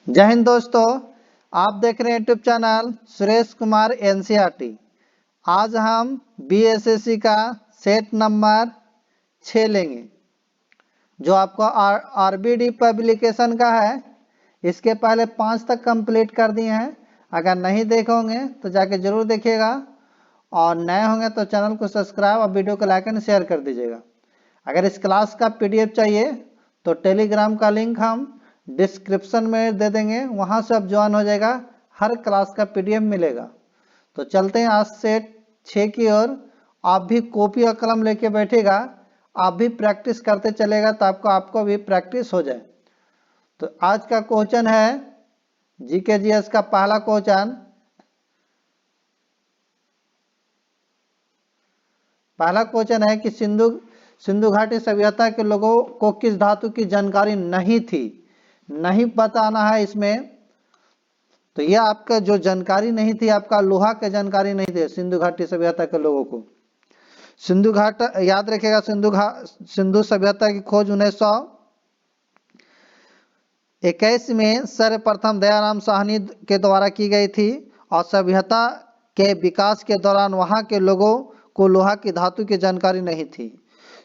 जय हिंद दोस्तों, आप देख रहे हैं YouTube channel Suresh Kumar NCERT. आज हम बीएसएससी का सेट नंबर 6 लेंगे जो आपको आरबीडी पब्लिकेशन का है। इसके पहले 5 तक कंप्लीट कर दिए हैं। अगर नहीं देखे होंगे तो जाके जरूर देखिएगा और नए होंगे तो चैनल को सब्सक्राइब और वीडियो को लाइक एंड शेयर कर दीजिएगा। अगर इस क्लास का पीडीएफ चाहिए तो टेलीग्राम का लिंक हम डिस्क्रिप्शन में दे देंगे, वहां से आप ज्वाइन हो जाएगा। हर क्लास का पीडीएफ मिलेगा। तो चलते हैं आज सेट 6 की ओर। आप भी कॉपी और कलम लेके बैठेगा, आप भी प्रैक्टिस करते चलेगा तो आपको भी प्रैक्टिस हो जाए। तो आज का क्वेश्चन है जीके जीएस का पहला क्वेश्चन। पहला क्वेश्चन है कि सिंधु घाटी सभ्यता के लोगों को किस धातु की जानकारी नहीं थी। नहीं बताना है इसमें। तो यह आपका जो जानकारी नहीं थी, आपका लोहा की जानकारी नहीं थी सिंधु घाटी सभ्यता के लोगों को। सिंधु घाट याद रखिएगा, सिंधु सभ्यता की खोज 1921 में सर्वप्रथम दयाराम साहनी के द्वारा की गई थी और सभ्यता के विकास के दौरान वहां के लोगों को लोहा की धातु की जानकारी नहीं थी।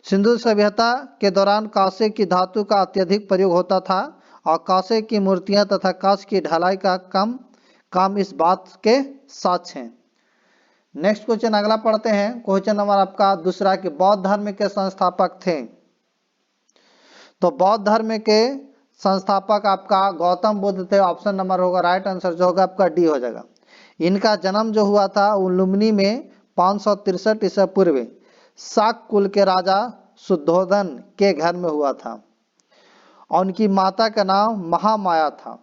सिंधु सभ्यता के दौरान कांसे की धातु का अत्यधिक प्रयोग होता था और कांसे की मूर्तियां तथा कांच की ढलाई का काम इस बात के साक्ष्य हैं। नेक्स्ट क्वेश्चन अगला पढ़ते हैं। क्वेश्चन नंबर आपका दूसरा कि बौद्ध धर्म के संस्थापक थे। तो बौद्ध धर्म के संस्थापक आपका गौतम बुद्ध थे। ऑप्शन नंबर होगा राइट आंसर जो होगा आपका डी हो जाएगा। इनका जन्म जो हुआ था वो लुम्बिनी में 563 ईसा पूर्व शाक कुल के राजा शुद्धोधन के घर में हुआ था और उनकी माता का नाम महामाया था।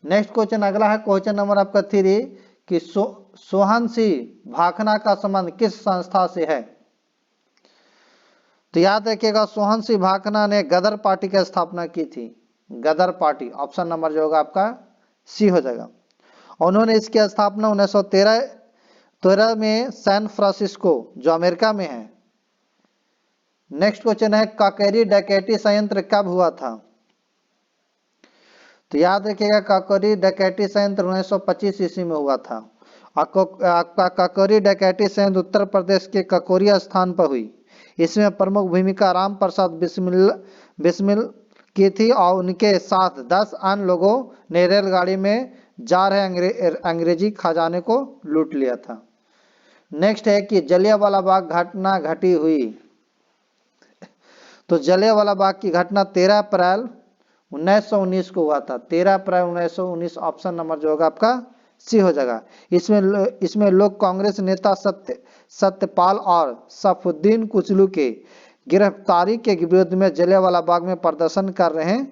नेक्स्ट क्वेश्चन अगला है क्वेश्चन नंबर आपका 3 कि सोहन सिंह भाखना का संबंध किस संस्था से है। तो याद रखिएगा, सोहन सिंह भाखना ने गदर पार्टी की स्थापना की थी। गदर पार्टी ऑप्शन नंबर जो होगा आपका सी हो जाएगा। उन्होंने इसकी स्थापना 1913 में सैन फ्रांसिस्को जो अमेरिका में है। नेक्स्ट क्वेश्चन है काकेरी डकैती संयंत्र कब हुआ था। तो याद रखिएगा, काकोरी डकैती संयंत्र 1925 ईस्वी में हुआ था। आपका काकोरी डकैती संयंत्र उत्तर प्रदेश के ककोरिया स्थान पर हुई। इसमें प्रमुख भूमिका राम प्रसाद बिस्मिल की थी और उनके साथ 10 अन्य लोगों ने रेलगाड़ी में जा रहे अंग्रेजी खजाने को लूट लिया था। नेक्स्ट है कि जलियांवाला बाग घटना घटी हुई। तो जलियांवाला बाग की घटना 13 अप्रैल 1919 को हुआ था। 13 अप्रैल 1919 ऑप्शन नंबर जो होगा आपका सी हो जाएगा। इसमें लोग कांग्रेस नेता सत्यपाल और सफुद्दीन कुचलू के गिरफ्तारी के विरोध में जलियांवाला बाग में प्रदर्शन कर रहे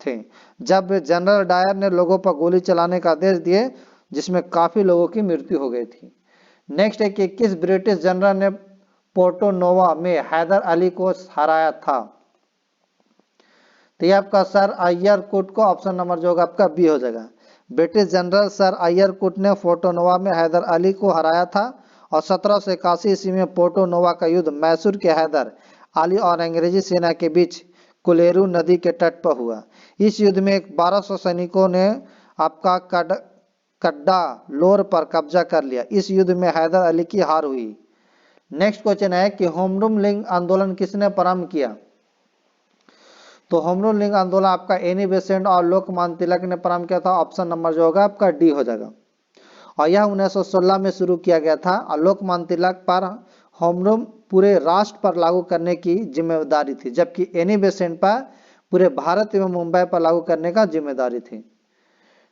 थे जब जनरल डायर ने लोगों पर गोली चलाने का आदेश दिए, जिसमें काफी लोगों की मृत्यु हो गई थी। नेक्स्ट है कि किस ब्रिटिश जनरल ने पोर्टो नोवा में हैदर अली को हराया था। तो ये आपका सर आयर कोट को ऑप्शन नंबर जो होगा आपका बी हो जाएगा। ब्रिटिश जनरल सर आयर कोट ने पोर्टो नोवा में हैदर अली को हराया था और 1781 ईस्वी में पोर्टो नोवा का युद्ध मैसूर के हैदर अली और अंग्रेजी सेना के बीच कुलेरू नदी के तट पर हुआ। इस युद्ध में 1200 सैनिकों ने आपका कड्डा लोर पर कब्जा कर लिया। इस युद्ध में हैदर अली की हार हुई। नेक्स्ट क्वेश्चन है कि होम लिंग आंदोलन किसने प्रारंभ किया। तो होम रूल लिंग आंदोलन आपका एनी बेसेंट और लोकमान्य तिलक ने प्रारंभ किया था। ऑप्शन नंबर जो होगा आपका डी हो जाएगा और यह 1916 में शुरू किया गया था और लोकमान्य तिलक पर होम रूल पूरे राष्ट्र पर लागू करने की जिम्मेदारी थी, जबकि एनी बेसेंट पर पूरे भारत एवं मुंबई पर लागू करने का जिम्मेदारी थी।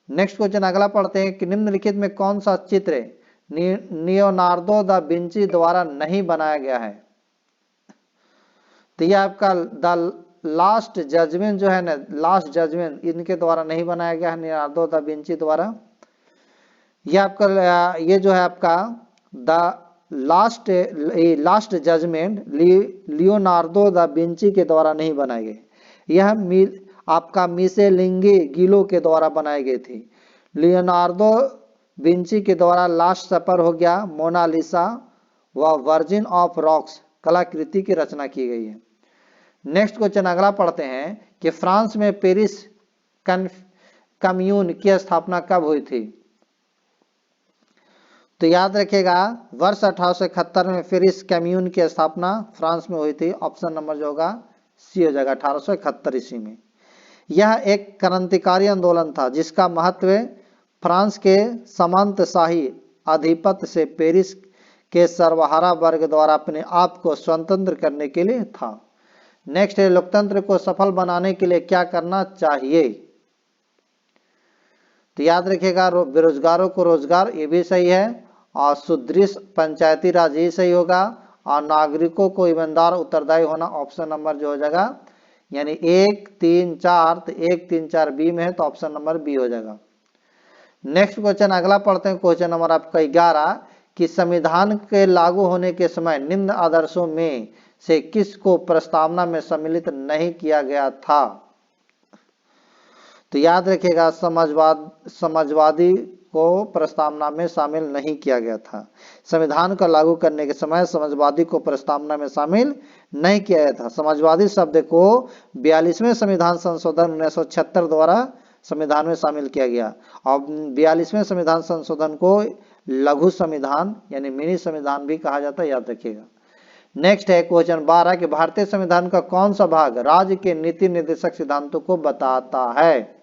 नेक्स्ट क्वेश्चन अगला पढ़ते हैं कि निम्नलिखित में कौन सा चित्र लियोनार्दो दा विंची द्वारा नहीं बनाया गया है। तो यह आपका द लास्ट जजमेंट जो है ना, लास्ट जजमेंट इनके द्वारा नहीं बनाया गया है, लियोनार्दो दा विंची द्वारा। यह आपका ये जो है आपका the last judgement Leonardo da Vinci के द्वारा नहीं बनाए गए। यह आपका मिशेलिंगी गिलो के द्वारा बनाई गई थी। लियोनार्दो विंची के द्वारा लास्ट सपर हो गया, मोनालिसा व वर्जिन ऑफ रॉक्स कलाकृति की रचना की गई है। नेक्स्ट क्वेश्चन अगला पढ़ते हैं कि फ्रांस में पेरिस कम्यून की स्थापना कब हुई थी? तो याद रखिएगा वर्ष 1871 में पेरिस कम्यून की स्थापना फ्रांस में हुई थी। ऑप्शन नंबर जो होगा सी हो जाएगा, 1871 ईस्वी में। यह एक क्रांतिकारी आंदोलन था जिसका महत्व फ्रांस के सामंतशाही आधिपत्य से पेरिस के सर्वहारा वर्ग द्वारा अपने आप को स्वतंत्र करने के लिए था। नेक्स्ट है, लोकतंत्र को सफल बनाने के लिए क्या करना चाहिए? तो याद रखिएगा बेरोजगारों को रोजगार, ये भी सही है, और सुदृढ़ पंचायती राज ये सही होगा, और नागरिकों को ईमानदार उत्तरदायी होना ऑप्शन नंबर जो हो जाएगा, यानी 1 3 4, तो 1 3 4 बी में है तो ऑप्शन नंबर बी हो जाएगा। नेक्स्ट क्वेश्चन अगला पढ़ते हैं, क्वेश्चन नंबर आपका 11 कि संविधान के लागू होने के समय निम्न आदर्शों में से किस को प्रस्तावना में सम्मिलित नहीं किया गया था? तो याद रखिएगा समाजवादी को प्रस्तावना में शामिल नहीं किया गया था। संविधान का लागू करने के समय समाजवादी को प्रस्तावना में शामिल नहीं किया गया था। समाजवादी शब्द को 42वें संविधान संशोधन 1976 द्वारा संविधान में शामिल किया गया, और 42वें संविधान संशोधन को लघु संविधान यानी मिनी संविधान भी कहा जाता है, याद रखिएगा। नेक्स्ट है क्वेश्चन 12 कि भारतीय संविधान का कौन सा भाग राज्य के नीति निर्देशक सिद्धांतों को बताता है?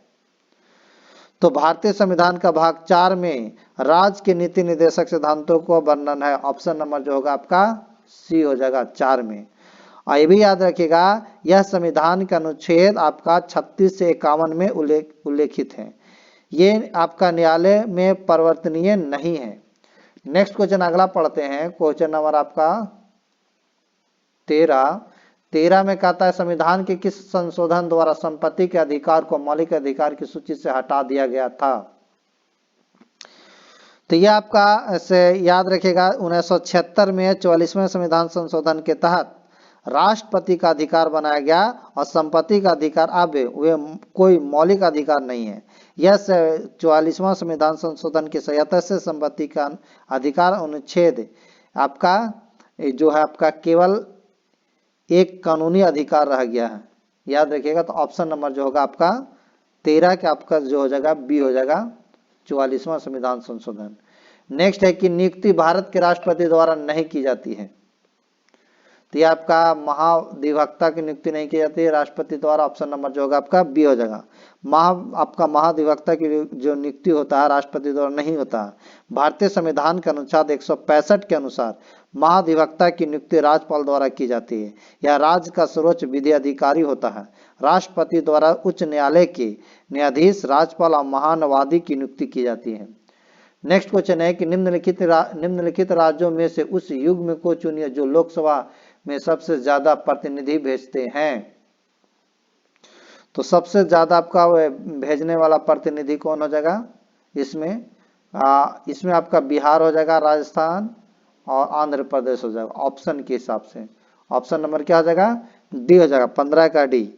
तो भारतीय संविधान का भाग 4 में राज्य के नीति निर्देशक सिद्धांतों को वर्णन है। ऑप्शन नंबर जो होगा आपका सी हो जाएगा, 4 में। और ये भी याद रखिएगा यह संविधान का अनुच्छेद आपका 36 से 51 में उल्लेखित है। ये आपका न्यायालय में परिवर्तनीय नहीं है। नेक्स्ट क्वेश्चन अगला पढ़ते हैं, क्वेश्चन नंबर आपका 13 में कहता है संविधान के किस संशोधन द्वारा संपत्ति के अधिकार को मौलिक अधिकार की सूची से हटा दिया गया था? तो यह आपका ऐसे याद रखिएगा 1976 में 44वें संविधान संशोधन के तहत राष्ट्रपति का अधिकार बनाया गया, और संपत्ति का अधिकार अब वे कोई मौलिक अधिकार नहीं है। यह 44वां संविधान संशोधन की सहायता से संपत्ति का अधिकार अनुच्छेद आपका जो है आपका केवल एक कानूनी अधिकार रह गया है, याद रखिएगा। तो ऑप्शन नंबर जो होगा आपका 13 के आपका जो हो जाएगा बी हो जाएगा, 44वां संविधान संशोधन। नेक्स्ट है कि नियुक्ति भारत के राष्ट्रपति द्वारा नहीं की जाती है। तो ये आपका महाधिवक्ता की नियुक्ति नहीं की जाती है राष्ट्रपति द्वारा, ऑप्शन नंबर जो होगा आपका बी हो जाएगा। आपका महाधिवक्ता की जो नियुक्ति होता है राष्ट्रपति द्वारा नहीं होता है। भारतीय संविधान के अनुच्छेद 165 के अनुसार महाधिवक्ता की नियुक्ति राज्यपाल द्वारा की जाती है। यह राज्य का सर्वोच्च विधि अधिकारी होता है। राष्ट्रपति द्वारा उच्च न्यायालय के न्यायाधीश, राज्यपाल और महानवादी की नियुक्ति की जाती है। नेक्स्ट क्वेश्चन है कि निम्नलिखित राज्यों में से उस युग्म को चुनिए जो लोकसभा में सबसे ज्यादा प्रतिनिधि भेजते हैं। तो सबसे ज्यादा आपका भेजने वाला प्रतिनिधि कौन हो जाएगा इसमें? इसमें आपका बिहार हो जाएगा, राजस्थान और आंध्र प्रदेश हो जाएगा ऑप्शन के हिसाब से। ऑप्शन नंबर क्या हो जाएगा? डी हो जाएगा, 15 का डी।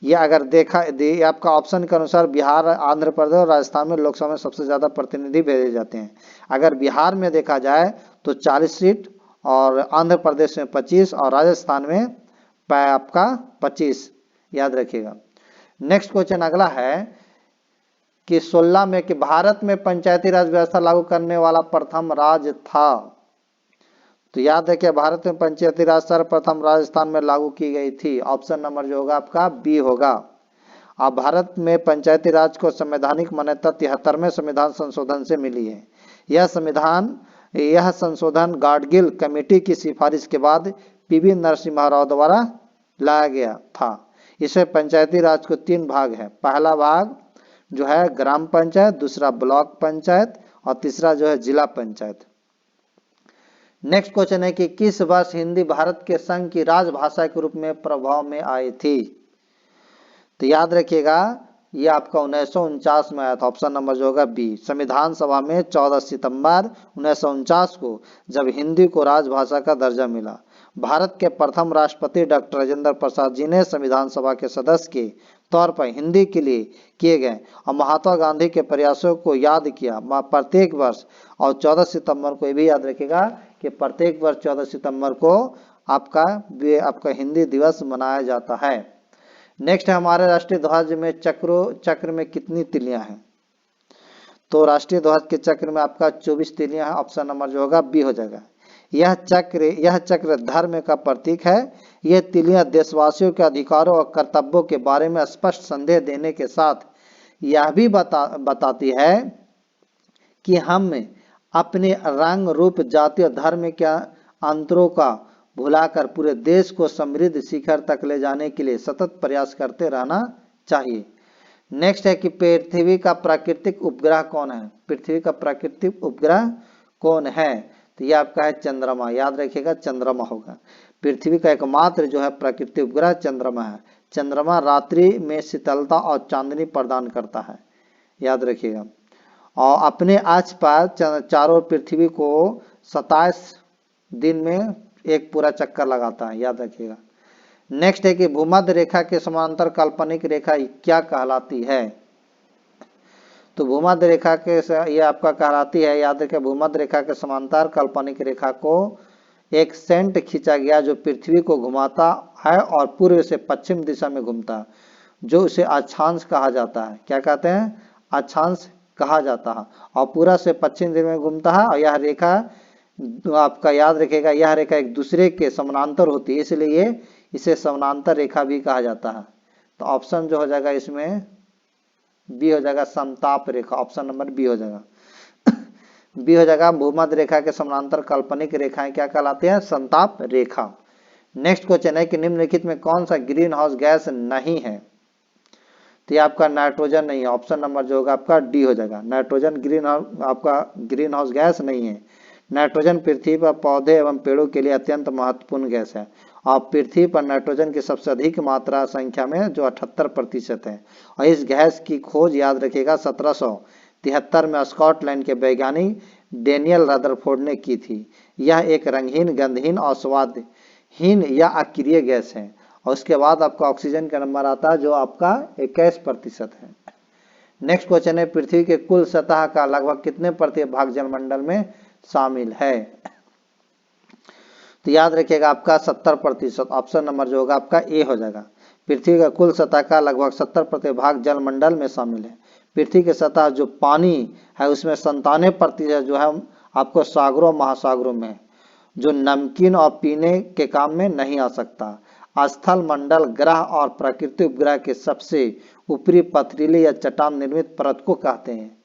ये अगर देखा आपका ऑप्शन के अनुसार बिहार, आंध्र प्रदेश और राजस्थान में लोकसभा में सबसे ज्यादा प्रतिनिधि भेजे जाते हैं। अगर बिहार में देखा जाए तो 40 सीट, और आंध्र प्रदेश में 25 और राजस्थान में आपका 25, याद रखिएगा। नेक्स्ट क्वेश्चन अगला है कि 16 में कि भारत में पंचायती राज व्यवस्था लागू करने वाला प्रथम राज्य था। तो याद रखिए भारत में पंचायती राज सर्वप्रथम राजस्थान में लागू की गई थी। ऑप्शन नंबर जो होगा आपका बी होगा। अब भारत में पंचायती राज को संवैधानिक मान्यता 73वें संविधान संशोधन से मिली है। यह संशोधन गाडगिल कमेटी की सिफारिश के बाद पीवी नरसिम्हा राव द्वारा लाया गया था। इसमें पंचायती राज को 3 भाग है। पहला भाग जो है ग्राम पंचायत, दूसरा ब्लॉक पंचायत और तीसरा जो है जिला पंचायत। नेक्स्ट क्वेश्चन है कि किस वर्ष हिंदी भारत के संघ की राजभाषा के रूप में प्रभाव में आई थी? तो याद रखिएगा ये आपका 1949 में आया था। ऑप्शन नंबर जो होगा बी। संविधान सभा में 14 सितंबर 1949 को जब हिंदी को राजभाषा का दर्जा मिला। भारत के प्रथम राष्ट्रपति डॉक्टर राजेंद्र प्रसाद जी ने संविधान सभा के सदस्य के तौर पर हिंदी के लिए किए गए और महात्मा गांधी के प्रयासों को याद किया। प्रत्येक वर्ष और 14 सितंबर को, ये भी याद रखिएगा कि प्रत्येक वर्ष 14 सितंबर को आपका हिंदी दिवस मनाया जाता है। नेक्स्ट है हमारे राष्ट्रीय ध्वज में चक्र में कितनी तिलियां हैं? तो राष्ट्रीय ध्वज के चक्र में आपका 24 तिलियां हैं। ऑप्शन नंबर जो होगा बी हो जाएगा। यह चक्र धर्म का प्रतीक है। यह तिलियां देशवासियों के अधिकारों और कर्तव्यों के बारे में स्पष्ट संदेश देने के साथ यह भी बताती है कि हम अपने रंग रूप जाति और धर्म के अंतरों का भुलाकर पूरे देश को समृद्ध शिखर तक ले जाने के लिए सतत प्रयास करते रहना चाहिए। नेक्स्ट है कि पृथ्वी का प्राकृतिक उपग्रह कौन है? पृथ्वी का प्राकृतिक उपग्रह कौन है? तो ये आपका है चंद्रमा। याद रखिएगा चंद्रमा होगा। पृथ्वी का एकमात्र जो है प्राकृतिक उपग्रह चंद्रमा है। चंद्रमा रात्रि में शीतलता और चांदनी प्रदान करता है, याद रखिएगा। और अपने आसपास चारों पृथ्वी को 27 दिन में एक पूरा चक्कर लगाता है, याद रखिएगा। नेक्स्ट है कि भूमध्य रेखा के समांतर काल्पनिक रेखा क्या कहलाती है? तो भूमध्य रेखा के ये आपका कहलाती है, याद रखिए, भूमध्य रेखा के समांतर काल्पनिक रेखा को एक सेंट खींचा गया जो पृथ्वी को घुमाता है और पूर्व से पश्चिम दिशा में घूमता है, जो उसे अक्षांश कहा जाता है। क्या कहते हैं? अक्षांश कहा जाता है। और पूरा से पश्चिम दिशा में घूमता है। और यह रेखा आपका याद रखिएगा, यह रेखा एक दूसरे के समानांतर होती है, इसलिए इसे समानांतर रेखा भी कहा जाता है। तो ऑप्शन जो हो जाएगा इसमें बी हो जाएगा, समताप रेखा। ऑप्शन नंबर बी हो जाएगा। बी हो जाएगा। भूमध्य रेखा के समानांतर काल्पनिक रेखाएं क्या कहलाते हैं? समताप रेखा। नेक्स्ट क्वेश्चन है कि निम्नलिखित में कौन सा ग्रीन हाउस गैस नहीं है? तो ये आपका नाइट्रोजन नहीं है। ऑप्शन नंबर जो होगा आपका डी हो जाएगा। नाइट्रोजन आपका ग्रीन हाउस गैस नहीं है। नाइट्रोजन पृथ्वी पर पौधे एवं पेड़ों के लिए अत्यंत महत्वपूर्ण गैस है। और पृथ्वी पर नाइट्रोजन की सबसे अधिक मात्रा संख्या में जो 78% है। और इस गैस की खोज याद रखिएगा 1773 में स्कॉटलैंड के वैज्ञानिक डेनियल रदरफोर्ड ने की थी। यह एक रंगहीन, गंधहीन और स्वादहीन या अक्रिय गैस है। और उसके बाद आपका ऑक्सीजन का नंबर आता है जो आपका 21% है। नेक्स्ट क्वेश्चन है पृथ्वी के कुल सतह का लगभग कितने प्रतिशत भाग जलमंडल में शामिल है? तो याद रखिएगा आपका 70%। ऑप्शन नंबर जो होगा आपका ए हो जाएगा। पृथ्वी का कुल सतह का लगभग 70% भाग जलमंडल में शामिल है। पृथ्वी के सतह जो पानी है उसमें 97% जो है आपको सागरों महासागरों में, जो नमकीन और पीने के काम में नहीं आ सकता। स्थल मंडल ग्रह और प्राकृतिक उपग्रह के सबसे ऊपरी पथरीले या चट्टान निर्मित परत को कहते हैं।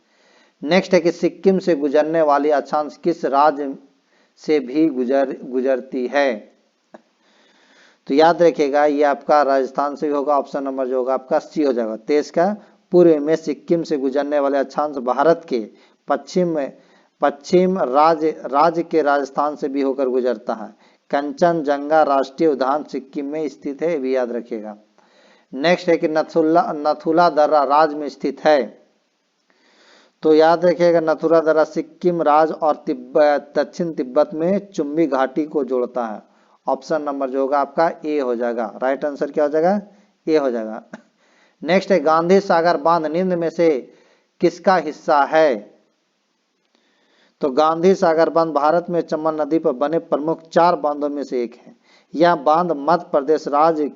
नेक्स्ट है कि सिक्किम से गुजरने वाली अक्षांश किस राज्य से भी गुजरती है? तो याद रखिएगा ये आपका राजस्थान से भी होगा। ऑप्शन नंबर जो होगा आपका सी हो जाएगा। देश का पूर्व में सिक्किम से गुजरने वाले अक्षांश भारत के पश्चिम राज्य के राजस्थान से भी होकर गुजरता है। कंचनजंगा राष्ट्रीय उद्यान सिक्किम में स्थित है, ये भी याद रखिएगा। नेक्स्ट है कि नथुला दर्रा राज्य में स्थित है। तो याद रखिएगा नथुला दर्रा सिक्किम राज्य और दक्षिण तिब्बत में चुम्बी घाटी को जोड़ता है। ऑप्शन नंबर जो होगा आपका ए हो जाएगा। राइट आंसर क्या हो जाएगा? ए हो जाएगा। नेक्स्ट है गांधी सागर बांध निम्न में से किसका हिस्सा है? तो गांधी सागर बांध भारत में चंबल नदी पर बने प्रमुख 4 बांधों में से एक है। यह बांध मध्य प्रदेश राज्य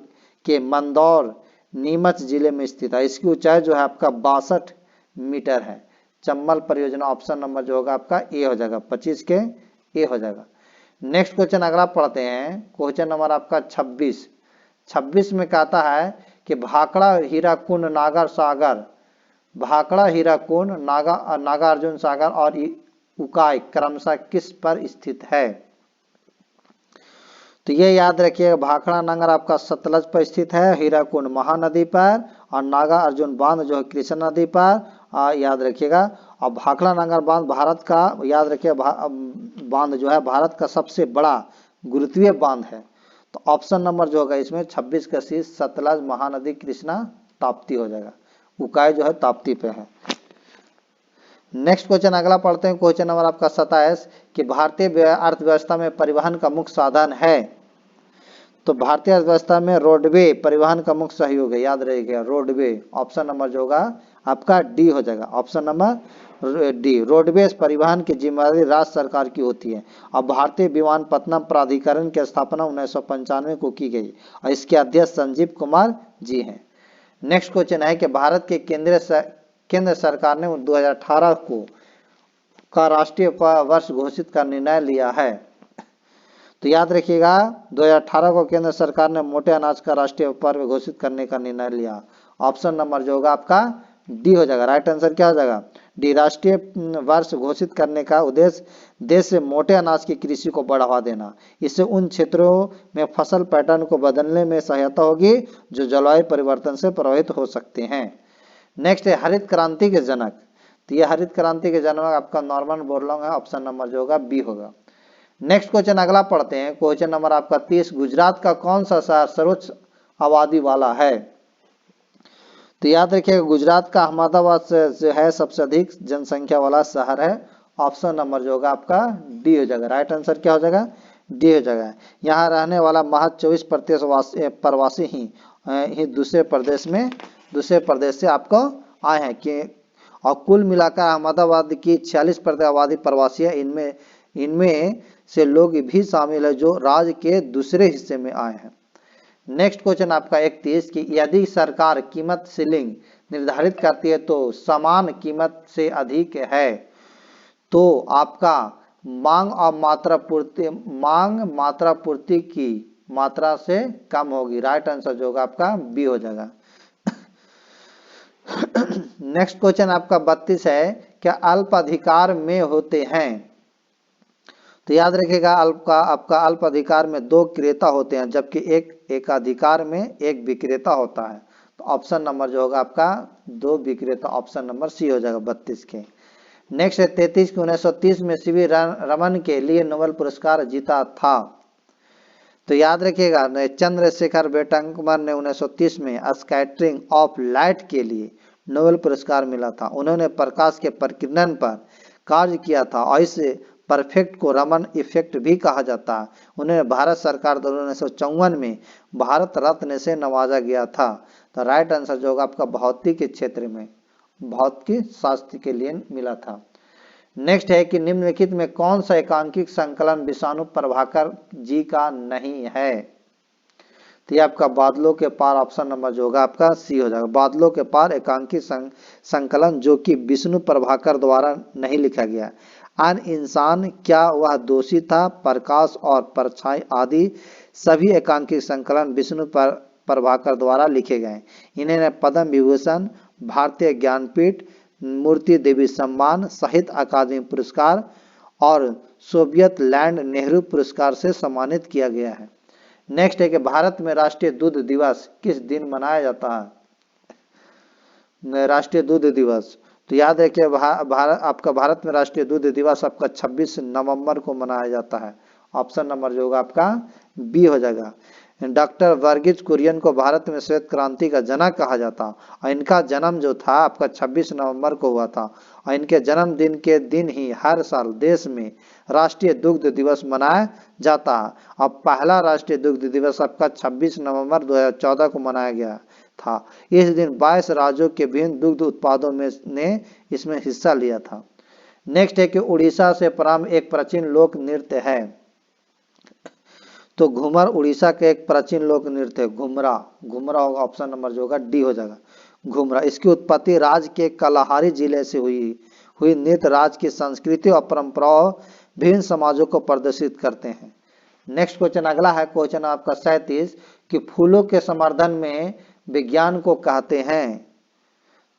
के मंदौर नीमच जिले में स्थित है। इसकी ऊंचाई जो है आपका 62 मीटर है। चंबल परियोजना। ऑप्शन नंबर जो होगा आपका ए हो जाएगा। 25 के ए हो जाएगा। नेक्स्ट क्वेश्चन अगला पढ़ते हैं। क्वेश्चन नंबर आपका 26 में कहता है कि भाखड़ा हीराकुंड नागर सागर, भाखड़ा हीराकुंड नागार्जुन सागर और उकाई क्रमशः किस पर स्थित है? तो ये याद रखिएगा भाखड़ा नगर आपका सतलज पर स्थित है, हीराकुंड महानदी पर और नागा अर्जुन बांध जो है कृष्ण नदी पर याद रखिएगा। और भाखड़ा नगर बांध भारत का याद रखिए बांध जो है भारत का सबसे बड़ा गुरुत्वीय बांध है। तो ऑप्शन नंबर जो होगा इसमें 26 का सी सतलज महानदी कृष्णा ताप्ती हो जाएगा। उकाई जो है ताप्ती पे है। नेक्स्ट क्वेश्चन अगला पढ़ते हैं। क्वेश्चन नंबर आपका 27 कि भारतीय अर्थव्यवस्था में परिवहन का मुख्य साधन है। तो भारतीय अर्थव्यवस्था में रोडवे परिवहन का मुख्य सहयोग है, याद रहेगा रोडवे। ऑप्शन नंबर जो होगा आपका डी हो जाएगा। Option number D. रोडवेज परिवहन की जिम्मेदारी राज्य सरकार की होती है। और भारतीय विमानपत्तनम प्राधिकरण की स्थापना 1995 को की गई और इसके अध्यक्ष संजीव कुमार जी हैं। नेक्स्ट क्वेश्चन है कि भारत के केंद्र सरकार ने 2018 को का राष्ट्रीय वर्ष घोषित का निर्णय लिया है। तो याद रखिएगा 2018 को केंद्र सरकार ने मोटे अनाज का राष्ट्रीय पर्व घोषित करने का निर्णय लिया। ऑप्शन नंबर जो होगा आपका डी हो जाएगा। राइट आंसर क्या हो जाएगा? डी। राष्ट्रीय वर्ष घोषित करने का उद्देश्य देश से मोटे अनाज की कृषि को बढ़ावा देना। इससे उन क्षेत्रों में फसल पैटर्न को बदलने में सहायता होगी जो जलवायु परिवर्तन से प्रभावित हो सकते हैं। नेक्स्ट है हरित क्रांति के जनक। तो ये हरित क्रांति के जनक आपका नॉर्मन बोरलॉन्ग है। ऑप्शन नंबर जो होगा बी होगा। नेक्स्ट क्वेश्चन अगला पढ़ते हैं। क्वेश्चन नंबर आपका 30, गुजरात का कौन सा शहर सर्वोच्च आबादी वाला है? तो याद रखिएगा गुजरात का अहमदाबाद से जो है सबसे अधिक जनसंख्या वाला शहर है। ऑप्शन नंबर जो होगा आपका डी हो जाएगा। राइट आंसर क्या हो जाएगा? डी हो जाएगा। यहाँ रहने वाला महज 24% प्रवासी ही दूसरे प्रदेश से आपको आए हैं कि और कुल मिलाकर अहमदाबाद की 46% आबादी प्रवासी है। इनमें से लोग भी शामिल है जो राज्य के दूसरे हिस्से में आए हैं। नेक्स्ट क्वेश्चन आपका 31 कि यदि सरकार कीमत सीलिंग निर्धारित करती है तो समान कीमत से अधिक है तो आपका मांग मात्रा पूर्ति की मात्रा से कम होगी। राइट आंसर जो होगा आपका बी हो जाएगा। नेक्स्ट क्वेश्चन आपका 32 है क्या अल्प अधिकार में होते हैं? तो याद रखिएगा आपका अल्प अधिकार में 2 क्रेता होते हैं जबकि एक अधिकार में 1 विक्रेता होता है। तो ऑप्शन नंबर जो होगा आपका 2 विक्रेता। ऑप्शन नंबर सी हो जाएगा 32 के। नेक्स्ट है 33 की 1930 में सीवी रमन के लिए नोबेल पुरस्कार जीता था। तो याद रखिएगा चंद्रशेखर वेंकटरमन ने 1930 में स्कैटरिंग ऑफ लाइट के लिए नोबेल पुरस्कार मिला था। उन्होंने प्रकाश के प्रकीर्णन पर कार्य किया था और इस परफेक्ट को रमन इफेक्ट भी कहा जाता है। उन्हें भारत सरकार द्वारा 1954 में भारत रत्न से नवाजा गया था। तो राइट आंसर जो होगा आपका भौतिक के क्षेत्र में भौतिक शास्त्र के लिए मिला था। नेक्स्ट है कि निम्नलिखित में कौन सा एकांकिक संकलन विषाणु प्रभाकर जी का नहीं है? तो ये आपका बादलों के पार। ऑप्शन नंबर जो होगा आपका सी हो जाएगा। बादलों के पार एकांकिक संकलन जो कि विष्णु प्रभाकर द्वारा नहीं लिखा गया। अन इंसान, क्या वह दोषी था, प्रकाश और परछाई आदि सभी एकांकिक संकलन विष्णु प्रभाकर द्वारा लिखे गए। इन्हें पद्म विभूषण, भारतीय ज्ञानपीठ, मूर्ति देवी सम्मान, साहित्य अकादमी पुरस्कार और सोवियत लैंड नेहरू पुरस्कार से सम्मानित किया गया है। नेक्स्ट है कि भारत में राष्ट्रीय दूध दिवस किस दिन मनाया जाता है? राष्ट्रीय दूध दिवस। तो याद रखिए आपका भारत में राष्ट्रीय दूध दिवस आपका 26 नवंबर को मनाया जाता है। ऑप्शन नंबर जो होगा आपका बी हो जाएगा। डॉक्टर वर्गीज कुरियन को भारत में श्वेत क्रांति का जनक कहा जाता और इनका जन्म जो था आपका 26 नवंबर को हुआ था और इनके जन्मदिन के दिन ही हर साल देश में राष्ट्रीय दुग्ध दिवस मनाया जाता है। अब पहला राष्ट्रीय दुग्ध दिवस आपका 26 नवंबर 2014 को मनाया गया था। इस दिन 22 राज्यों के विभिन्न दुग्ध उत्पादों में ने इसमें हिस्सा लिया था। नेक्स्ट है कि उड़ीसा से प्रारंभ एक प्राचीन लोक नृत्य है। तो घूमर उड़ीसा के एक प्राचीन लोक नृत्य है। घुमरा होगा। ऑप्शन नंबर जो होगा डी हो जाएगा। घुमरा। इसकी उत्पत्ति राज्य के कलाहारी जिले से हुई नृत्य राज्य की संस्कृति और परंपराओं विभिन्न समाजों को प्रदर्शित करते हैं। नेक्स्ट क्वेश्चन अगला है क्वेश्चन आपका 37 कि फूलों के संवर्धन में विज्ञान को कहते हैं।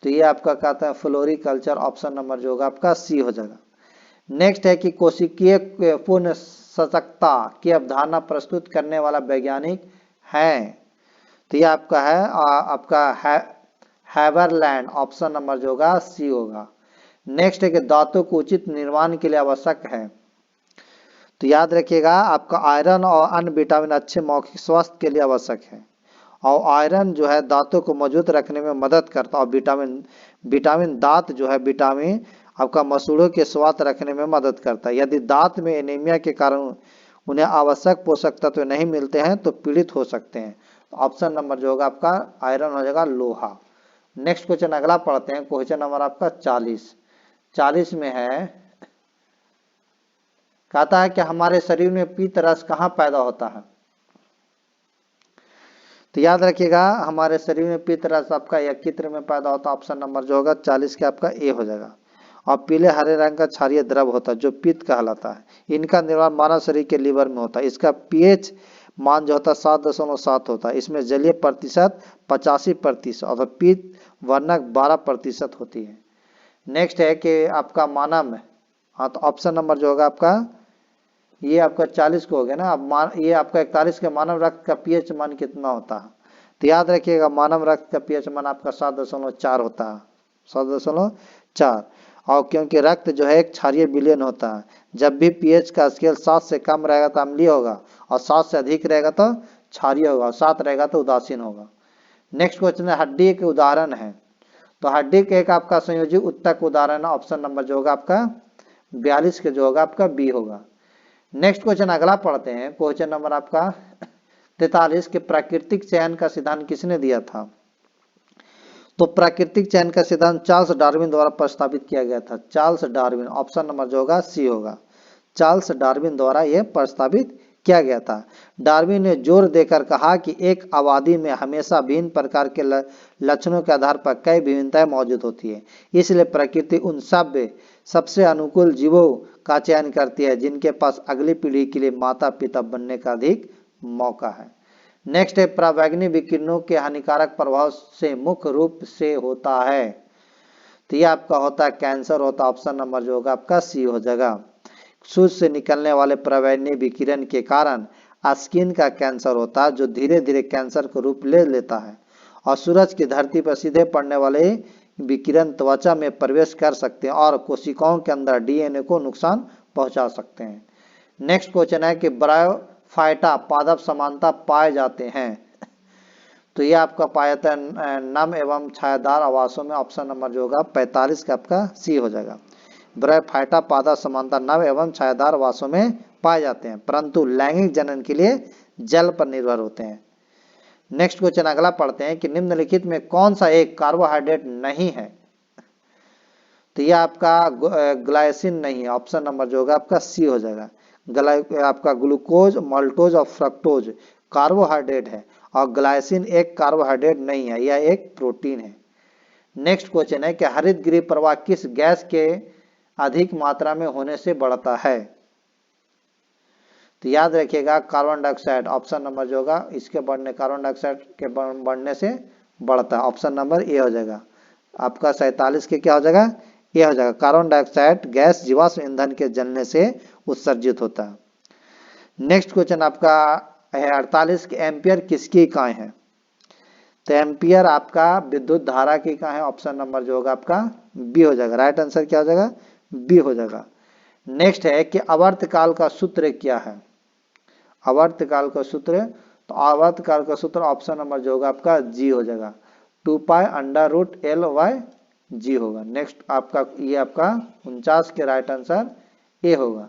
तो ये आपका कहता है फ्लोरिकल्चर। ऑप्शन नंबर जो होगा आपका सी हो जाएगा। नेक्स्ट है कि कोशिकीय पूर्ण सजगता की अवधारणा प्रस्तुत करने वाला वैज्ञानिक है। तो ये आपका है हैबरलैंड। ऑप्शन नंबर जो होगा सी होगा। नेक्स्ट है कि दांतों को उचित निर्माण के लिए आवश्यक है। तो याद रखिएगा आपका आयरन और अन्य विटामिन अच्छे मौखिक स्वास्थ्य के लिए आवश्यक है और आयरन जो है दांतों को मजबूत रखने में मदद करता है और विटामिन दांत जो है विटामिन आपका मसूड़ों के स्वास्थ्य रखने में मदद करता है। यदि दांत में एनीमिया के कारण उन्हें आवश्यक पोषक तत्व नहीं मिलते हैं तो पीड़ित हो सकते हैं। तो ऑप्शन नंबर जो होगा आपका आयरन हो जाएगा लोहा। नेक्स्ट क्वेश्चन अगला पढ़ते हैं। क्वेश्चन नंबर आपका 40 में है, कहता है कि हमारे शरीर में पीत रस कहाँ पैदा होता है? तो याद रखिएगा हमारे शरीर में पित्त रस आपका यकृत में पैदा होता है, ऑप्शन नंबर जो होगा 40 के आपका ए हो जाएगा। और पीले हरे रंग का क्षारीय द्रव होता है जो पित्त कहलाता है। इनका निर्माण मानव शरीर के लीवर में होता है। इसका पीएच मान जो होता है 7.7 होता है। इसमें जलीय प्रतिशत 85% और पित्त वर्णक 12% होती है। नेक्स्ट है कि आपका मानव में, हाँ तो ऑप्शन नंबर जो होगा आपका ये आपका 40 को हो गया ना। अब ये आपका 41 के मानव रक्त का पीएच मान कितना होता है? तो याद रखिएगा मानव रक्त का पीएच मान आपका 7.4 होता है, 7.4। और क्योंकि रक्त जो है एक क्षारीय विलयन होता है, जब भी पीएच का स्केल 7 से कम रहेगा तो अम्लीय होगा और 7 से अधिक रहेगा तो क्षारीय होगा, 7 रहेगा तो उदासीन होगा। नेक्स्ट क्वेश्चन है हड्डी के उदाहरण है। तो हड्डी के एक आपका संयोजी उत्तक उदाहरण है, ऑप्शन नंबर जो होगा आपका 42 के जो होगा आपका बी होगा। नेक्स्ट क्वेश्चन अगला पढ़ते हैं, क्वेश्चन नंबर आपका 43 के प्राकृतिक चयन का सिद्धांत किसने दिया था? तो प्राकृतिक चयन का सिद्धांत चार्ल्स डार्विन द्वारा प्रस्तावित किया गया था। चार्ल्स डार्विन, ऑप्शन नंबर जो होगा सी होगा। चार्ल्स डार्विन द्वारा यह प्रस्तावित किया गया था। डार्विन ने जोर देकर कहा कि एक आबादी में हमेशा भिन्न प्रकार के लक्षणों के आधार पर कई विभिन्नताएं मौजूद होती है, इसलिए प्रकृति उन सबसे अनुकूल जीवों का चयन करती है जिनके पास अगली पीढ़ी के लिए माता पिता बनने का अधिक मौका है। नेक्स्ट है पराबैंगनी विकिरणों के हानिकारक प्रभाव से मुख्य रूप से होता है। तो ये आपका होता है कैंसर होता है, ऑप्शन नंबर जो होगा आपका सी हो जाएगा। सूर्य से निकलने वाले पराबैंगनी विकिरण के कारण स्किन का कैंसर होता है जो धीरे धीरे कैंसर का रूप ले लेता है। और सूरज की धरती पर सीधे पड़ने वाले विकिरण त्वचा में प्रवेश कर सकते हैं और कोशिकाओं के अंदर डीएनए को नुकसान पहुंचा सकते हैं। नेक्स्ट क्वेश्चन है कि ब्रायोफाइटा पादप समानता पाए जाते हैं। तो ये आपका पाया जाता है नम एवं छायादार आवासों में, ऑप्शन नंबर जो होगा 45 का आपका सी हो जाएगा। ब्रायोफाइटा पादप समानता नव एवं छायादार आवासों में पाए जाते हैं, परंतु लैंगिक जनन के लिए जल पर निर्भर होते हैं। नेक्स्ट क्वेश्चन अगला पढ़ते हैं कि निम्नलिखित में कौन सा एक कार्बोहाइड्रेट नहीं है? तो ये आपका ग्लाइसिन नहीं है, ऑप्शन नंबर जो होगा आपका सी हो जाएगा। आपका ग्लूकोज, माल्टोज और फ्रक्टोज कार्बोहाइड्रेट है और ग्लाइसिन एक कार्बोहाइड्रेट नहीं है, यह एक प्रोटीन है। नेक्स्ट क्वेश्चन है कि हरित गृह प्रवाह किस गैस के अधिक मात्रा में होने से बढ़ता है? तो याद रखिएगा कार्बन डाइऑक्साइड, ऑप्शन नंबर जो होगा इसके बढ़ने, कार्बन डाइऑक्साइड के बढ़ने से बढ़ता है, ऑप्शन नंबर ए हो जाएगा आपका 47 के क्या हो जाएगा ए हो जाएगा। कार्बन डाइऑक्साइड गैस जीवाश्म ईंधन के जलने से उत्सर्जित होता है। नेक्स्ट क्वेश्चन आपका है 48 के एम्पियर किसकी इकाई है? तो एम्पियर आपका विद्युत धारा की इकाई है, ऑप्शन नंबर जो होगा आपका बी हो जाएगा। राइट आंसर क्या हो जाएगा? बी हो जाएगा। नेक्स्ट है कि आवर्तकाल का सूत्र क्या है? आवर्तकाल का सूत्र, तो आवर्तकाल का सूत्र ऑप्शन नंबर जो होगा आपका जी हो जाएगा, 2π√L/g होगा। नेक्स्ट आपका ये आपका 49 के राइट आंसर ए होगा।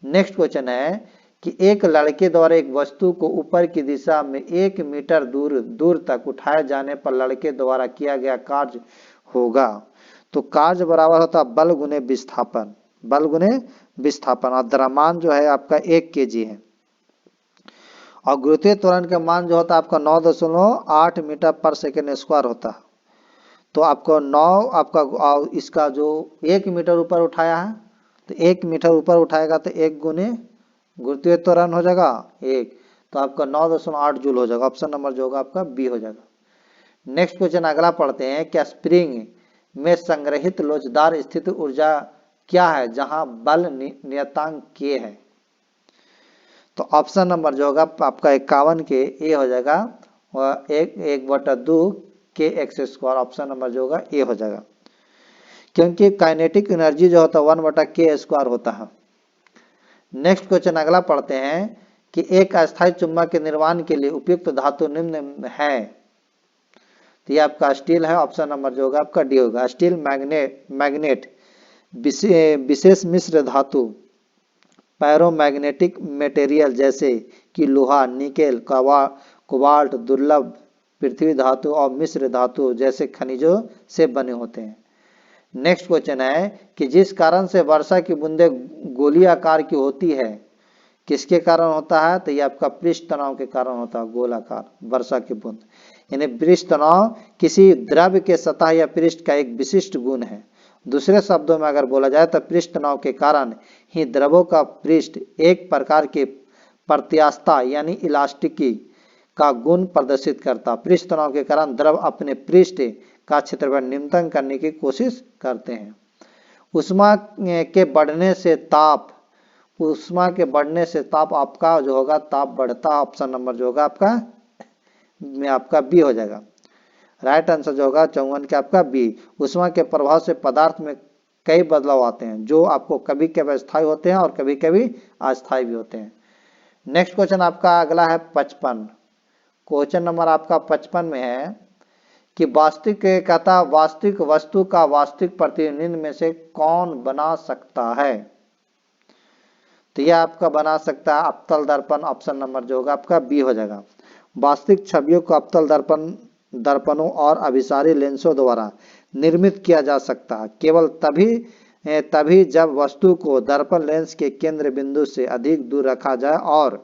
नेक्स्ट क्वेश्चन है कि एक लड़के द्वारा एक वस्तु को ऊपर की दिशा में 1 मीटर दूर तक उठाए जाने पर लड़के द्वारा किया गया कार्य होगा। तो कार्य बराबर होता है बल गुने विस्थापन, बल गुने विस्थापन। और द्रव्यमान जो है आपका 1 kg है और गुरुत्वीय त्वरण का मान जो होता है आपका 9.8 मीटर पर सेकेंड स्क्वायर होता है। तो आपको 9 आपका इसका जो 1 मीटर ऊपर उठाया है, तो 1 मीटर ऊपर उठाएगा तो 1 गुने गुरुत्वीय त्वरण हो जाएगा 1, तो आपका 9.8 जूल हो जाएगा। ऑप्शन नंबर जो होगा आपका बी हो जाएगा। नेक्स्ट क्वेश्चन अगला पढ़ते हैं, क्या स्प्रिंग में संग्रहित लोचदार स्थिति ऊर्जा क्या है जहां बल नियतांक के है? तो ऑप्शन नंबर जो होगा आपका 51 के ए हो जाएगा और 1/2 के एक्स स्क्वायर, ऑप्शन नंबर जो होगा ए हो जाएगा। क्योंकि काइनेटिक एनर्जी जो होता है 1/k स्क्वायर होता है। नेक्स्ट क्वेश्चन अगला पढ़ते हैं कि एक अस्थायी चुंबक के निर्माण के लिए उपयुक्त धातु निम्न है। तो ये आपका स्टील है, ऑप्शन नंबर जो होगा आपका डी होगा। स्टील, मैग्नेट, विशेष मिश्र धातु, पैरोमैग्नेटिक मटेरियल जैसे कि लोहा, निकेल, कोबाल्ट, दुर्लभ पृथ्वी धातु और मिश्र धातु जैसे खनिजों से बने होते हैं। नेक्स्ट क्वेश्चन है कि जिस कारण से वर्षा की बूंदें गोली आकार की होती है, किसके कारण होता है? तो ये आपका पृष्ठ तनाव के कारण होता है, गोलाकार वर्षा की बूंद। यानी पृष्ठ तनाव किसी द्रव्य के सतह या पृष्ठ का एक विशिष्ट गुण है। दूसरे शब्दों में अगर बोला जाए तो पृष्ठ तनाव के कारण ही द्रवों का पृष्ठ एक प्रकार के प्रत्यास्थता यानी इलास्टिकी का गुण प्रदर्शित करता। पृष्ठ तनाव के कारण द्रव अपने पृष्ठ का क्षेत्रफल न्यूनतम करने की कोशिश करते हैं। उष्मा के बढ़ने से ताप, उष्मा के बढ़ने से ताप आपका जो होगा ताप बढ़ता है। ऑप्शन नंबर जो होगा आपका में आपका बी हो जाएगा। राइट आंसर जो होगा 54 के आपका बी। उष्मा के प्रभाव से पदार्थ में कई बदलाव आते हैं जो आपको कभी कभी स्थायी होते हैं और कभी कभी अस्थायी भी होते हैं। नेक्स्ट क्वेश्चन आपका अगला है 55। क्वेश्चन नंबर आपका 55 में है कि वास्तविक कहता वास्तविक वस्तु का वास्तविक प्रतिनिधित्व में से कौन बना सकता है? तो यह आपका बना सकता है अवतल दर्पण। ऑप्शन नंबर जो होगा आपका बी हो जाएगा। वास्तविक छवियों को अवतल दर्पणों और अभिसारी लेंसों द्वारा निर्मित किया जा सकता है केवल तभी जब वस्तु को दर्पण लेंस के केंद्र बिंदु से अधिक दूर रखा जाए और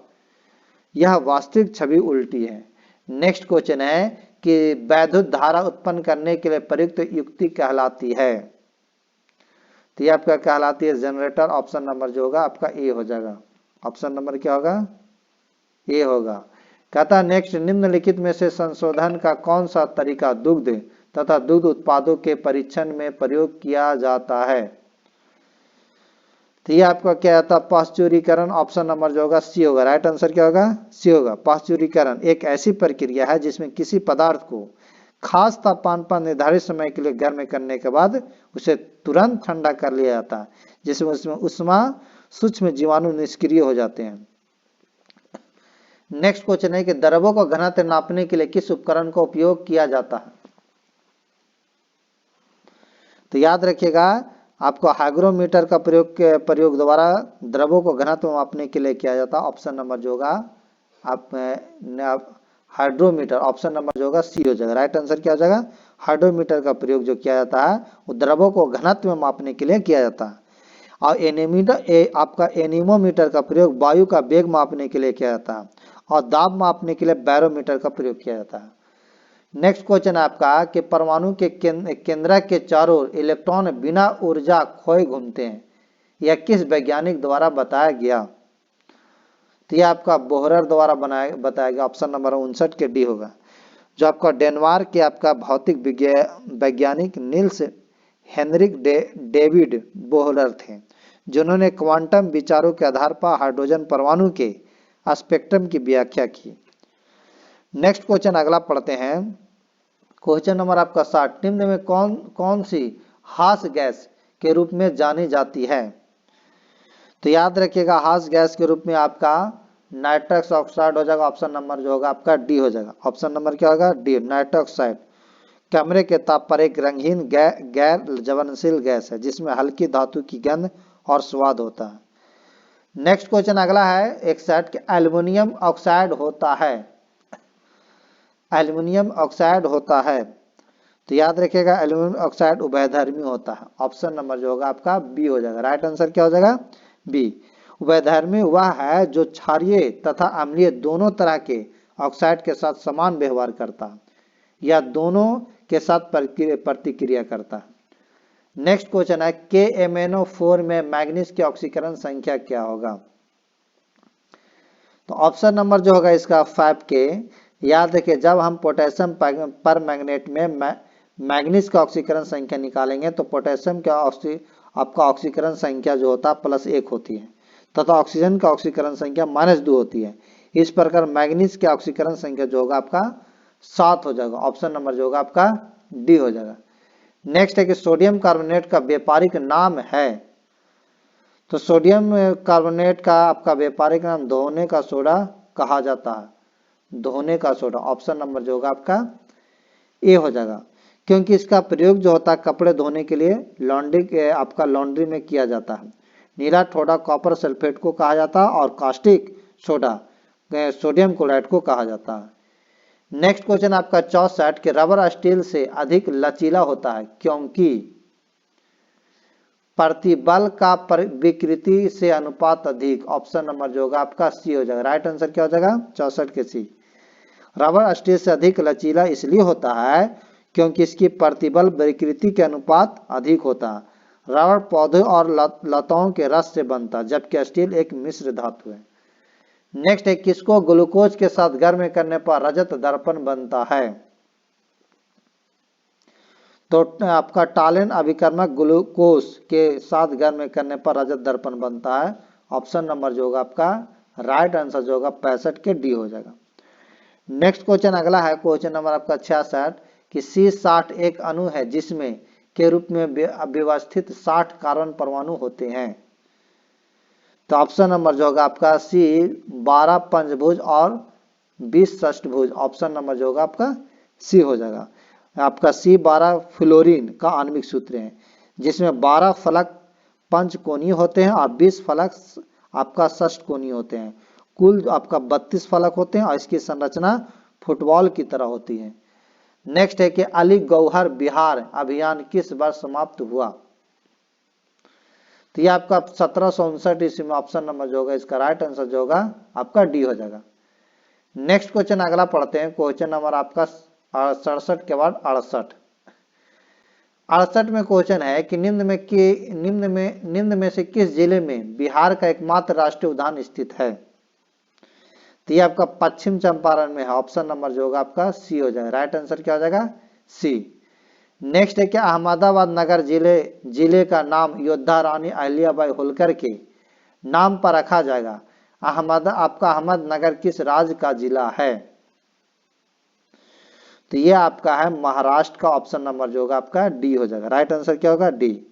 यह वास्तविक छवि उल्टी है। नेक्स्ट क्वेश्चन है कि वैद्युत धारा उत्पन्न करने के लिए प्रयुक्त युक्ति कहलाती है? तो ये आपका कहलाती है जनरेटर। ऑप्शन नंबर जो होगा आपका ए हो जाएगा। ऑप्शन नंबर क्या होगा? ए होगा। कहता नेक्स्ट निम्नलिखित में से संशोधन का कौन सा तरीका दुग्ध तथा दुग्ध उत्पादों के परीक्षण में प्रयोग किया जाता है? तो ये आपका क्या आता है? पाश्चुरीकरण। ऑप्शन नंबर जो होगा सी होगा। राइट आंसर क्या होगा? सी होगा। पाश्चुरीकरण एक ऐसी प्रक्रिया है जिसमें किसी पदार्थ को खास तापमान पर निर्धारित समय के लिए गर्म करने के बाद उसे तुरंत ठंडा कर लिया जाता है, जिसमें उसमें उष्मा सूक्ष्म जीवाणु निष्क्रिय हो जाते हैं। नेक्स्ट क्वेश्चन है कि द्रवों को घनत्व नापने के लिए किस उपकरण का उपयोग किया जाता है? तो याद रखिएगा आपको हाइग्रोमीटर का प्रयोग द्वारा द्रवों को घनत्व मापने के लिए किया जाता है। ऑप्शन नंबर जो होगा आप हाइड्रोमीटर। ऑप्शन नंबर जो होगा सी हो जाएगा। राइट आंसर क्या हो जाएगा? हाइड्रोमीटर का प्रयोग जो किया जाता है वो द्रवों को घनत्व में मापने के लिए किया जाता है। और आपका एनीमोमीटर का प्रयोग वायु का वेग मापने के लिए किया जाता है और दाब मापने के लिए बैरोमीटर का प्रयोग किया जाता है। नेक्स्ट क्वेश्चन आपका कि परमाणु के केंद्रक के चारों ओर इलेक्ट्रॉन बिना ऊर्जा खोए घूमते हैं, यह किस वैज्ञानिक द्वारा बताया गया? तो यह आपका बोहरर द्वारा बताया गया। ऑप्शन नंबर 59 के डी होगा। जो आपका डेनमार्क के आपका भौतिक वैज्ञानिक नील्स हेनरिक डेविड बोहरर थे, जिन्होंने क्वांटम विचारों के आधार पर हाइड्रोजन परमाणु के स्पेक्ट्रम की व्याख्या की। नेक्स्ट क्वेश्चन अगला पढ़ते हैं। क्वेश्चन नंबर आपका 60। निम्न में कौन सी हास गैस के रूप में जानी जाती है? तो याद रखिएगा हास गैस के रूप में आपका नाइट्रस ऑक्साइड हो जाएगा। ऑप्शन नंबर जो होगा आपका डी हो जाएगा। ऑप्शन नंबर क्या होगा? डी। नाइट्रस ऑक्साइड कमरे के ताप पर एक रंगीन गैर ज्वलनशील गैस है जिसमें हल्की धातु की गंध और स्वाद होता है। नेक्स्ट क्वेश्चन अगला है 61 के एल्युमिनियम ऑक्साइड होता है। एल्युमिनियम ऑक्साइड होता है तो याद रखिएगा एल्युमिनियम ऑक्साइड उभयधर्मी होता है। ऑप्शन नंबर जो होगा आपका बी हो जाएगा। राइट आंसर क्या हो जाएगा? बी। उभयधर्मी वह है जो क्षारीय तथा अम्लीय दोनों तरह के ऑक्साइड के साथ समान व्यवहार करता है या दोनों के साथ प्रतिक्रिया करता है। नेक्स्ट क्वेश्चन है KMnO4 में मैग्नीज की ऑक्सीकरण संख्या क्या होगा? तो ऑप्शन नंबर जो होगा इसका 5K। याद रखिए जब हम पोटेशियम पर मैग्नेट में मैग्नीज का ऑक्सीकरण संख्या निकालेंगे तो पोटेशियम का आपका ऑक्सीकरण संख्या जो होता है +1 होती है तथा ऑक्सीजन का ऑक्सीकरण संख्या -2 होती है। इस प्रकार मैग्नीज के ऑक्सीकरण संख्या जो होगा आपका 7 हो जाएगा। ऑप्शन नंबर जो होगा आपका डी हो जाएगा। नेक्स्ट है कि सोडियम कार्बोनेट का व्यापारिक नाम है। तो सोडियम कार्बोनेट का आपका व्यापारिक नाम धोने का सोडा कहा जाता है। धोने का सोडा। ऑप्शन नंबर जो होगा आपका ए हो जाएगा क्योंकि इसका प्रयोग जो होता है कपड़े धोने के लिए लॉन्ड्री में किया जाता है। नीला ठोडा कॉपर सल्फेट को कहा जाता है और कास्टिक सोडा सोडियम क्लोराइड को कहा जाता है। नेक्स्ट क्वेश्चन आपका 64 के रबर स्टील से अधिक लचीला होता है क्योंकि? प्रतिबल का विकृति से अनुपात अधिक। ऑप्शन नंबर जो होगा आपका सी हो जाएगा। राइट आंसर क्या हो जाएगा 64 के सी। रबर स्टील से अधिक लचीला इसलिए होता है क्योंकि इसकी प्रतिबल विकृति के अनुपात अधिक होता है। रबर पौधों और लताओं के रस से बनता है जबकि स्टील एक मिश्र धातु है। नेक्स्ट है किसको ग्लूकोज के साथ गर्म करने पर रजत दर्पण बनता है। तो आपका टालेन अभिकर्मक ग्लूकोज के साथ गर्म करने पर रजत दर्पण बनता है। ऑप्शन नंबर जो होगा आपका राइट आंसर जो होगा 65 के डी हो जाएगा। नेक्स्ट क्वेश्चन अगला है क्वेश्चन नंबर आपका 66 कि C60 एक अणु है जिसमें के रूप में व्यवस्थित 60 कार्बन परमाणु होते हैं। तो ऑप्शन नंबर जो होगा आपका सी 12 पंचभुज और 20 षष्ठभुज। ऑप्शन नंबर जो होगा आपका सी हो जाएगा। आपका C12 फ्लोरीन का आणविक सूत्र है जिसमें 12 फलक पंचकोणीय होते हैं और 20 फलक आपका षष्ठकोणीय होते हैं। कुल आपका 32 फलक होते हैं और इसकी संरचना फुटबॉल की तरह होती है। नेक्स्ट है कि अली गौहर बिहार अभियान किस वर्ष समाप्त हुआ। तो ये आपका 1759 ईस्वी में। ऑप्शन नंबर जो होगा इसका राइट आंसर जो होगा आपका डी हो जाएगा। नेक्स्ट क्वेश्चन अगला पढ़ते हैं क्वेश्चन नंबर आपका 67 के बाद 68 में क्वेश्चन है कि निम्न में से किस जिले में बिहार का एकमात्र राष्ट्रीय उद्यान स्थित है। तो ये आपका पश्चिम चंपारण में है। ऑप्शन नंबर जो होगा आपका सी हो जाएगा। राइट आंसर क्या हो जाएगा सी। नेक्स्ट है कि अहमदाबाद नगर जिले का नाम योद्धा रानी अहिल्याबाई होलकर के नाम पर रखा जाएगा। आपका अहमदनगर किस राज्य का जिला है। तो ये आपका है महाराष्ट्र का। ऑप्शन नंबर जो होगा आपका डी हो जाएगा। राइट आंसर क्या होगा डी।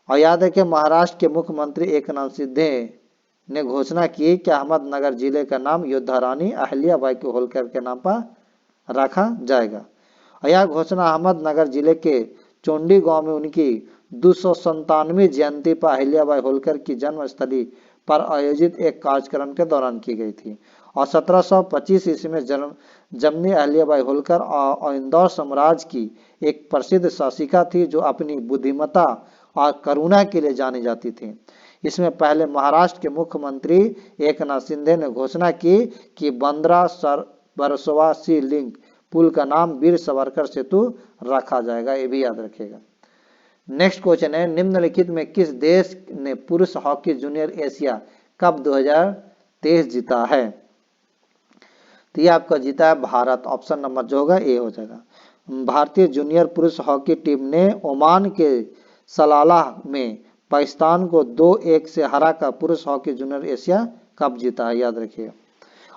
और याद है कि महाराष्ट्र के मुख्यमंत्री एकनाथ शिंदे ने घोषणा की कि अहमदनगर जिले का नाम योद्धा रानी अहिल्याबाई के होलकर के नाम पर रखा जाएगा। और यह घोषणा अहमदनगर जिले के चोंडी गांव में उनकी 297वीं जयंती पर अहिल्याबाई होलकर की जन्मस्थली पर आयोजित एक कार्यक्रम के दौरान की गई थी। और 1725 ईस्वी में जन्मी अहिल्याबाई होलकर और इंदौर साम्राज्य की एक प्रसिद्ध शासिका थी जो अपनी बुद्धिमत्ता और करुणा के लिए जानी जाती थी। इसमें पहले महाराष्ट्र के मुख्यमंत्री एकनाथ शिंदे ने घोषणा की कि बंद्रा बरसोवा सी लिंक पुल का नाम वीर सावरकर सेतु रखा जाएगा। ये भी याद रखिएगा। नेक्स्ट क्वेश्चन है निम्नलिखित में किस देश ने पुरुष हॉकी जूनियर एशिया कप 2023 जीता है। तो ये आपका जीता है भारत। ऑप्शन नंबर जो होगा ए हो जाएगा। भारतीय जूनियर पुरुष हॉकी टीम ने ओमान के सलालाह में पाकिस्तान को 2-1 से हराकर पुरुष हॉकी जूनियर एशिया कप जीता है। याद रखिएगा।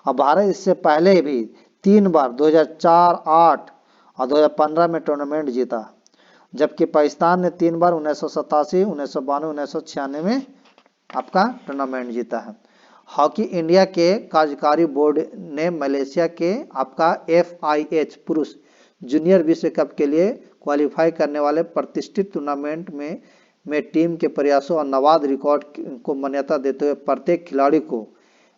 और भारत इससे पहले भी 3 बार 2004, 8 और 2015 में टूर्नामेंट जीता जबकि पाकिस्तान ने 3 बार 1987, 1992, 1996 में आपका टूर्नामेंट जीता है। हॉकी इंडिया के कार्यकारी बोर्ड ने मलेशिया के आपका FIH पुरुष जूनियर विश्व कप के लिए क्वालिफाई करने वाले प्रतिष्ठित टूर्नामेंट में टीम के प्रयासों और नवाद रिकॉर्ड को मान्यता देते हुए प्रत्येक खिलाड़ी को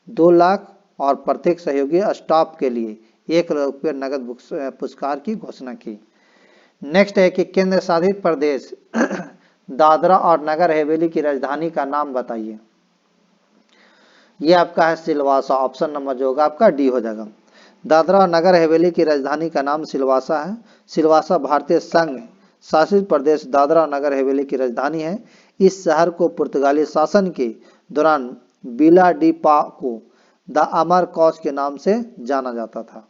2 लाख और प्रत्येक सहयोगी स्टाफ के लिए 1 लाख रुपये नगद पुरस्कार की घोषणा की। नेक्स्ट है कि केंद्र शासित प्रदेश दादरा और नगर हवेली की राजधानी का नाम बताइए। ये आपका है सिलवासा। ऑप्शन नंबर जो होगा आपका डी हो जाएगा। दादरा और नगर हवेली की राजधानी का नाम सिलवासा है। सिलवासा भारतीय संघ शासित प्रदेश दादरा और नगर हवेली की राजधानी है। इस शहर को पुर्तगाली शासन के दौरान बिला डी पाको द अमर कॉज के नाम से जाना जाता था।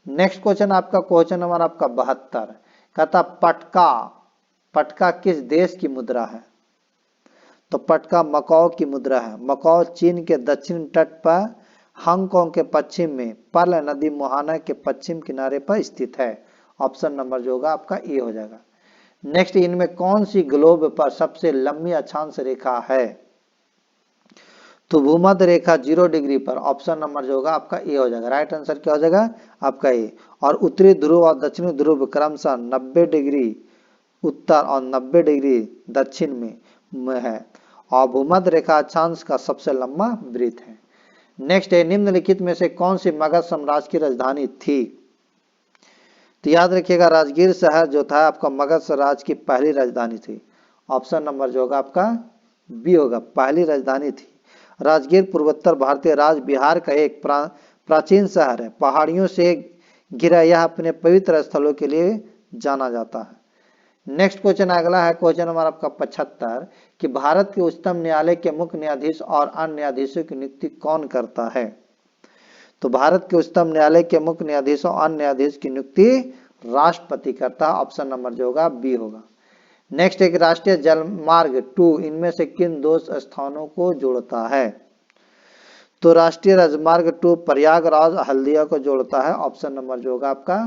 नेक्स्ट क्वेश्चन आपका क्वेश्चन नंबर आपका 72 कहता पटका किस देश की मुद्रा है। तो पटका मकाओ की मुद्रा है। मकाओ चीन के दक्षिण तट पर हांगकांग के पश्चिम में पर्ल नदी मोहाना के पश्चिम किनारे पर स्थित है। ऑप्शन नंबर जो होगा आपका ए हो जाएगा। नेक्स्ट इनमें कौन सी ग्लोब पर सबसे लंबी अक्षांश रेखा है। तो भूमध्य रेखा 0 डिग्री पर। ऑप्शन नंबर जो होगा आपका ए हो जाएगा। राइट आंसर क्या हो जाएगा आपका ए। और उत्तरी ध्रुव और दक्षिणी ध्रुव क्रमशः 90 डिग्री उत्तर और 90 डिग्री दक्षिण में है और भूमध्य रेखा अक्षांश का सबसे लंबा वृत्त है। नेक्स्ट है निम्नलिखित में से कौन सी मगध साम्राज्य की राजधानी थी। तो याद रखिएगा राजगीर शहर जो था आपका मगध साम्राज्य की पहली राजधानी थी। ऑप्शन नंबर जो होगा आपका बी होगा, पहली राजधानी थी। राजगीर पूर्वोत्तर भारतीय राज्य बिहार का एक प्राचीन शहर है। पहाड़ियों से घिरा यह अपने पवित्र स्थलों के लिए जाना जाता है। नेक्स्ट क्वेश्चन अगला है क्वेश्चन नंबर आपका 75 कि भारत के उच्चतम न्यायालय के मुख्य न्यायाधीश और अन्य न्यायाधीशों की नियुक्ति कौन करता है? तो भारत के उच्चतम न्यायालय के मुख्य न्यायाधीश और अन्य न्यायाधीश की नियुक्ति राष्ट्रपति करता है। ऑप्शन नंबर जो होगा बी होगा। नेक्स्ट एक राष्ट्रीय जलमार्ग 2 इनमें से किन दो स्थानों को जोड़ता है? तो राष्ट्रीय राजमार्ग 2 प्रयागराज हल्दिया को जोड़ता है। ऑप्शन नंबर जो होगा आपका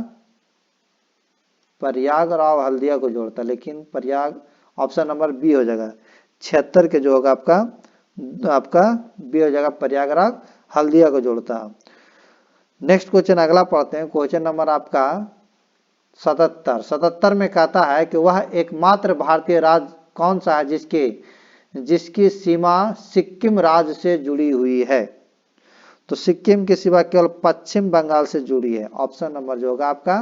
प्रयागराज हल्दिया को जोड़ता है, लेकिन प्रयाग ऑप्शन नंबर बी हो जाएगा। 76 के जो होगा आपका बी हो जाएगा, प्रयागराज हल्दिया को जोड़ता है। नेक्स्ट क्वेश्चन अगला पढ़ते हैं, क्वेश्चन नंबर आपका 77 में कहता है कि वह एकमात्र भारतीय राज्य कौन सा है जिसकी सीमा सिक्किम राज्य से जुड़ी हुई है? तो सिक्किम की सीमा केवल पश्चिम बंगाल से जुड़ी है। ऑप्शन नंबर जो होगा आपका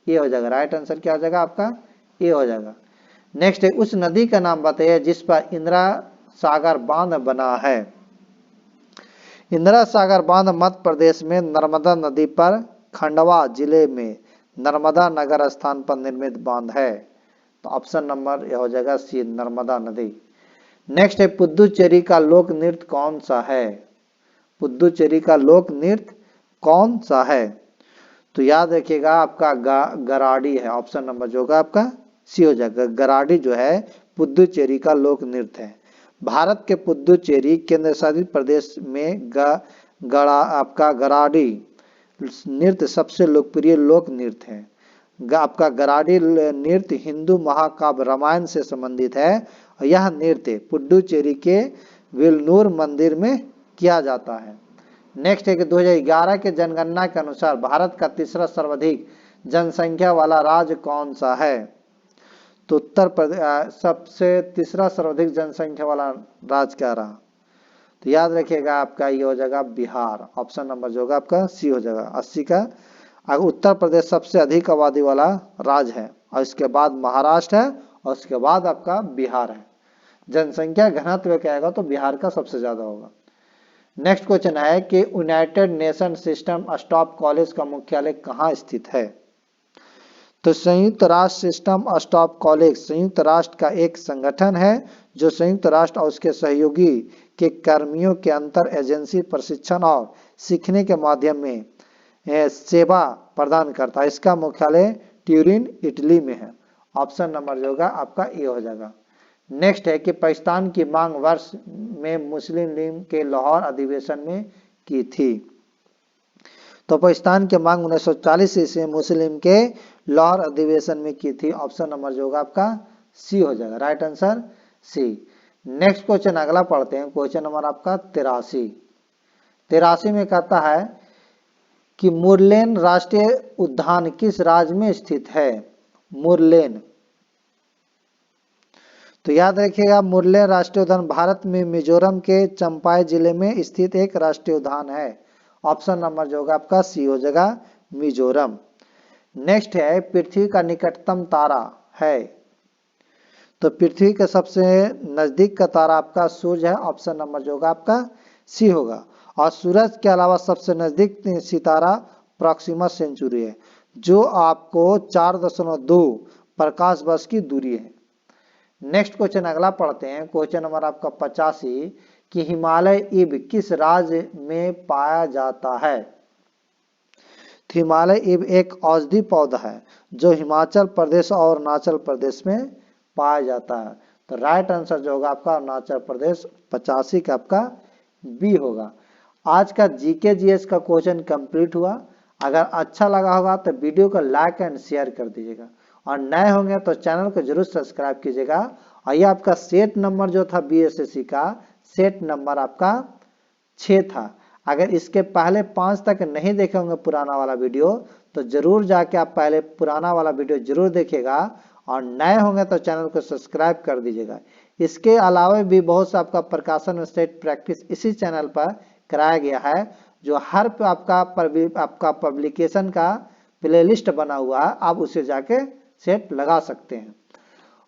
ए हो जाएगा। राइट आंसर क्या हो जाएगा आपका ए हो जाएगा। नेक्स्ट है उस नदी का नाम बताइए जिस पर इंदिरा सागर बांध बना है। इंदिरा सागर बांध मध्य प्रदेश में नर्मदा नदी पर खंडवा जिले में नर्मदा नगर स्थान पर निर्मित बांध है। तो ऑप्शन नंबर यह हो जाएगा सी, नर्मदा नदी। नेक्स्ट है पुदुचेरी का लोक नृत्य कौन सा है? पुदुचेरी का लोक नृत्य कौन सा है? तो याद रखिएगा आपका गराडी है। ऑप्शन नंबर जो होगा आपका सी हो जाएगा। गराडी जो है पुदुचेरी का लोक नृत्य है। भारत के पुदुचेरी केंद्र शासित प्रदेश में आपका गराडी नृत्य सबसे लोकप्रिय लोक नृत्य है। आपका गराडी नृत्य हिंदू महाकाव्य रामायण से संबंधित है और यह नृत्य पुडुचेरी के वेलूर मंदिर में किया जाता है। नेक्स्ट है कि 2011 के जनगणना के अनुसार भारत का तीसरा सर्वाधिक जनसंख्या वाला राज्य कौन सा है? तो उत्तर प्रदेश सबसे तीसरा सर्वाधिक जनसंख्या वाला राज्य क्या रहा? तो याद रखिएगा आपका ये हो जाएगा बिहार। ऑप्शन नंबर जो होगा आपका सी हो जाएगा। 80 का उत्तर प्रदेश सबसे अधिक आबादी वाला राज्य है और इसके बाद महाराष्ट्र है और उसके बाद आपका बिहार है। जनसंख्या घनत्व क्या आएगा तो बिहार का सबसे ज्यादा होगा। नेक्स्ट क्वेश्चन है कि United nation system stop college का मुख्यालय कहाँ स्थित है? तो संयुक्त राष्ट्र सिस्टम स्टॉप कॉलेज संयुक्त राष्ट्र का एक संगठन है जो संयुक्त राष्ट्र और उसके सहयोगी के कर्मियों के अंतर एजेंसी प्रशिक्षण और सीखने के माध्यम में सेवा प्रदान करता है। इसका मुख्यालय ट्यूरिन इटली में है। ऑप्शन नंबर जो होगा आपका ए हो जाएगा। नेक्स्ट है कि पाकिस्तान की मांग वर्ष में मुस्लिम लीग के लाहौर अधिवेशन में की थी। तो पाकिस्तान की मांग 1940 ईस्वी मुस्लिम के लाहौर अधिवेशन में की थी। ऑप्शन नंबर जो होगा आपका सी हो जाएगा। Right answer C. Next question अगला पढ़ते हैं, क्वेश्चन नंबर आपका 83 में कहता है कि मुरलेन राष्ट्रीय उद्यान किस राज्य में स्थित है? मुरलेन, तो याद रखिएगा मुरलेन राष्ट्रीय उद्यान भारत में मिजोरम के चंपाई जिले में स्थित एक राष्ट्रीय उद्यान है। ऑप्शन नंबर जो होगा आपका सी हो जाएगा मिजोरम। नेक्स्ट है पृथ्वी का निकटतम तारा है। तो पृथ्वी के सबसे नजदीक का तारा आपका सूर्य है। ऑप्शन नंबर जो होगा आपका सी होगा। और सूरज के अलावा सबसे नजदीक सितारा प्रॉक्सिमा सेंचुरी है जो आपको 4.2 प्रकाश वर्ष की दूरी है। नेक्स्ट क्वेश्चन अगला पढ़ते हैं, क्वेश्चन नंबर आपका 85 कि हिमालय इब किस राज्य में पाया जाता है? हिमालय इब एक औषधि पौधा है जो हिमाचल प्रदेश और अरुणाचल प्रदेश में पाया जाता है। तो राइट आंसर जो होगा आपका अरुणाचल प्रदेश। 85 का आपका बी होगा। आज का जीके जीएस का क्वेश्चन कंप्लीट हुआ। अगर अच्छा लगा होगा तो वीडियो को लाइक एंड शेयर कर दीजिएगा और नए होंगे तो चैनल को जरूर सब्सक्राइब कीजिएगा। और ये आपका सेट नंबर जो था बीएसएससी का सेट नंबर आपका 6 था। अगर इसके पहले 5 तक नहीं देखे होंगे पुराना वाला वीडियो तो जरूर जाके आप पहले पुराना वाला वीडियो जरूर देखिएगा और नए होंगे तो चैनल को सब्सक्राइब कर दीजिएगा। इसके अलावा भी बहुत सा आपका प्रकाशन और सेट प्रैक्टिस इसी चैनल पर कराया गया है जो हर आपका पब्लिकेशन का प्लेलिस्ट बना हुआ है, आप उसे जाके सेट लगा सकते हैं।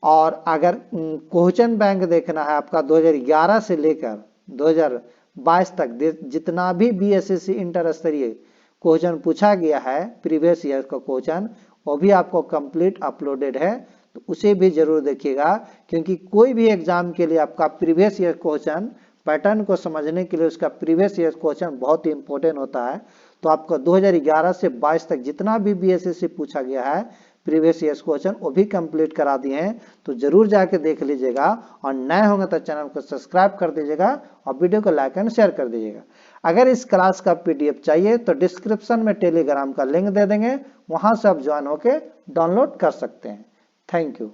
और अगर क्वेश्चन बैंक देखना है आपका 2011 से लेकर 2022 तक जितना भी बीएसएससी इंटर स्तरीय क्वेश्चन पूछा गया है प्रीवियस ईयर का क्वेश्चन, वो भी आपको कंप्लीट अपलोडेड है, तो उसे भी जरूर देखिएगा, क्योंकि कोई भी एग्जाम के लिए आपका प्रीवियस ईयर क्वेश्चन पैटर्न को समझने के लिए उसका प्रीवियस ईयर क्वेश्चन बहुत ही इंपॉर्टेंट होता है। तो आपका 2011 से 22 तक जितना भी बीएसएससी पूछा गया है प्रीवियस ईयर क्वेश्चन वो भी कंप्लीट करा दिए हैं, तो जरूर जाके देख लीजिएगा। और नए होंगे तो चैनल को सब्सक्राइब कर दीजिएगा और वीडियो को लाइक एंड शेयर कर दीजिएगा। अगर इस क्लास का पीडीएफ चाहिए तो डिस्क्रिप्शन में टेलीग्राम का लिंक दे देंगे, वहां से आप ज्वाइन होके डाउनलोड कर सकते हैं। Thank you.